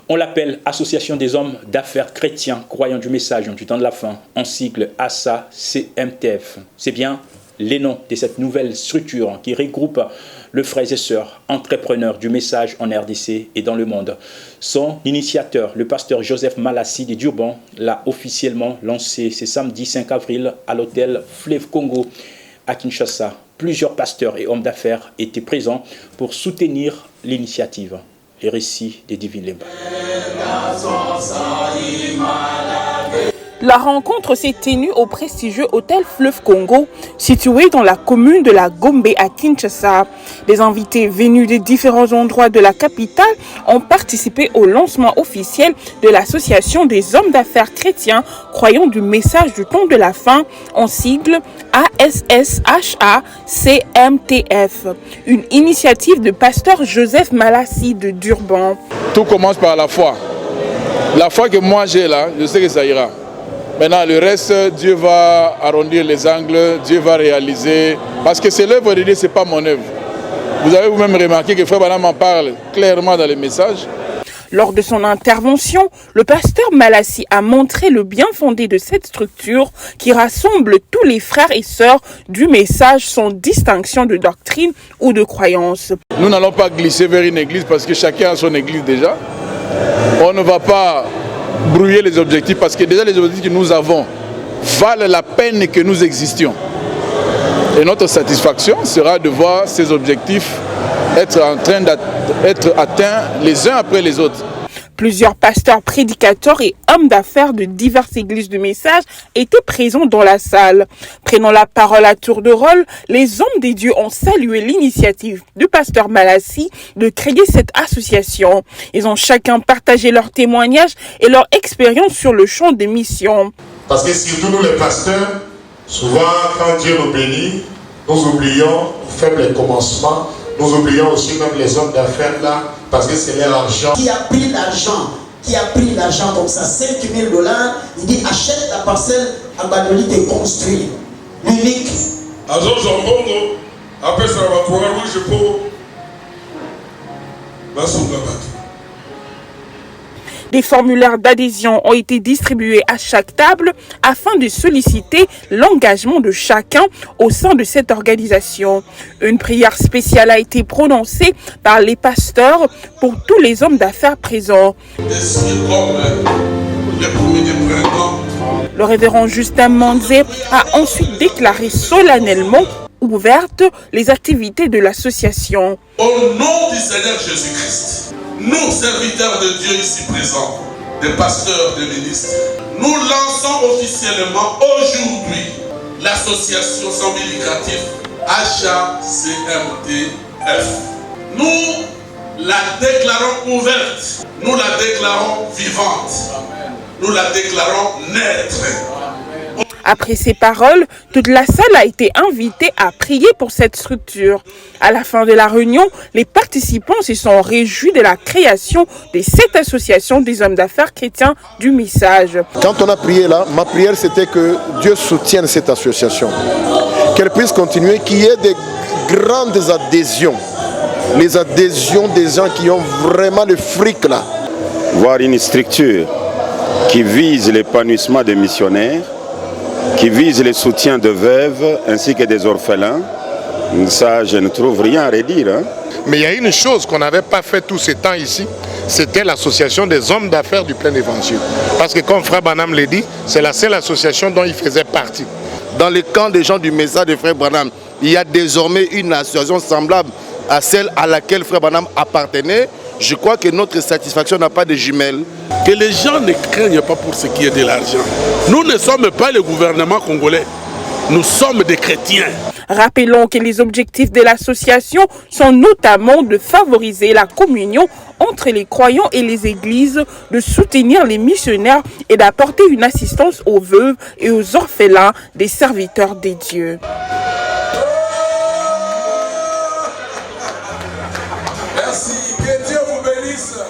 On l'appelle Association des hommes d'affaires chrétiens croyants du message du temps de la fin, en sigle ASA-CMTF. C'est bien les noms de cette nouvelle structure qui regroupe les frères et sœurs entrepreneurs du message en RDC et dans le monde. Son initiateur, le pasteur Joseph Malassi de Durban, l'a officiellement lancé ce samedi 5 avril à l'hôtel Fleuve Congo à Kinshasa. Plusieurs pasteurs et hommes d'affaires étaient présents pour soutenir l'initiative. Les récits de Divine Lemba. La rencontre s'est tenue au prestigieux hôtel Fleuve Congo, situé dans la commune de la Gombe à Kinshasa. Les invités venus des différents endroits de la capitale ont participé au lancement officiel de l'association des hommes d'affaires chrétiens croyants du message du temps de la fin, en sigle ASSHA-CMTF, une initiative de pasteur Joseph Malassi de Durban. Tout commence par la foi. La foi que moi j'ai là, je sais que ça ira. Maintenant, le reste, Dieu va arrondir les angles, Dieu va réaliser. Parce que c'est l'œuvre de Dieu, ce n'est pas mon œuvre. Vous avez vous-même remarqué que Frère Branham en parle clairement dans les messages. Lors de son intervention, le pasteur Malassi a montré le bien fondé de cette structure qui rassemble tous les frères et sœurs du message sans distinction de doctrine ou de croyance. Nous n'allons pas glisser vers une église parce que chacun a son église déjà. On ne va pas brouiller les objectifs parce que déjà les objectifs que nous avons valent la peine que nous existions. Et notre satisfaction sera de voir ces objectifs être en train d'être atteints les uns après les autres. Plusieurs pasteurs, prédicateurs et hommes d'affaires de diverses églises du message étaient présents dans la salle. Prenant la parole à tour de rôle, les hommes des dieux ont salué l'initiative du pasteur Malassi de créer cette association. Ils ont chacun partagé leurs témoignages et leur expérience sur le champ des missions. Parce que surtout nous les pasteurs, souvent quand Dieu nous bénit, nous oublions, on fait les commencements. Nous oublions aussi même les hommes d'affaires là, parce que c'est leur argent. Qui a pris l'argent comme ça, $5 000, il dit achète la parcelle à Badoli et construire. L'unique. Après ça va pouvoir je peux. Des formulaires d'adhésion ont été distribués à chaque table afin de solliciter l'engagement de chacun au sein de cette organisation. Une prière spéciale a été prononcée par les pasteurs pour tous les hommes d'affaires présents. Le révérend Justin Manzé a ensuite déclaré solennellement ouvertes les activités de l'association. Au nom du Seigneur Jésus-Christ, nous, serviteurs de Dieu ici présents, des pasteurs, des ministres, nous lançons officiellement aujourd'hui l'association sans but lucratif ASHA-CMTF. Nous la déclarons ouverte, nous la déclarons vivante, nous la déclarons naître. Après ces paroles, toute la salle a été invitée à prier pour cette structure. À la fin de la réunion, les participants se sont réjouis de la création de cette association des hommes d'affaires chrétiens du message. Quand on a prié là, ma prière c'était que Dieu soutienne cette association, qu'elle puisse continuer, qu'il y ait des grandes adhésions, les adhésions des gens qui ont vraiment le fric là. Voir une structure qui vise l'épanouissement des missionnaires, qui vise le soutien de veuves ainsi que des orphelins, ça je ne trouve rien à redire. Mais il y a une chose qu'on n'avait pas fait tout ce temps ici, c'était l'association des hommes d'affaires du plein évangile. Parce que comme Frère Branham l'a dit, c'est la seule association dont il faisait partie. Dans le camp des gens du message de Frère Branham, il y a désormais une association semblable à celle à laquelle Frère Branham appartenait. Je crois que notre satisfaction n'a pas de jumelles. Que les gens ne craignent pas pour ce qui est de l'argent. Nous ne sommes pas le gouvernement congolais, nous sommes des chrétiens. Rappelons que les objectifs de l'association sont notamment de favoriser la communion entre les croyants et les églises, de soutenir les missionnaires et d'apporter une assistance aux veuves et aux orphelins des serviteurs des dieux.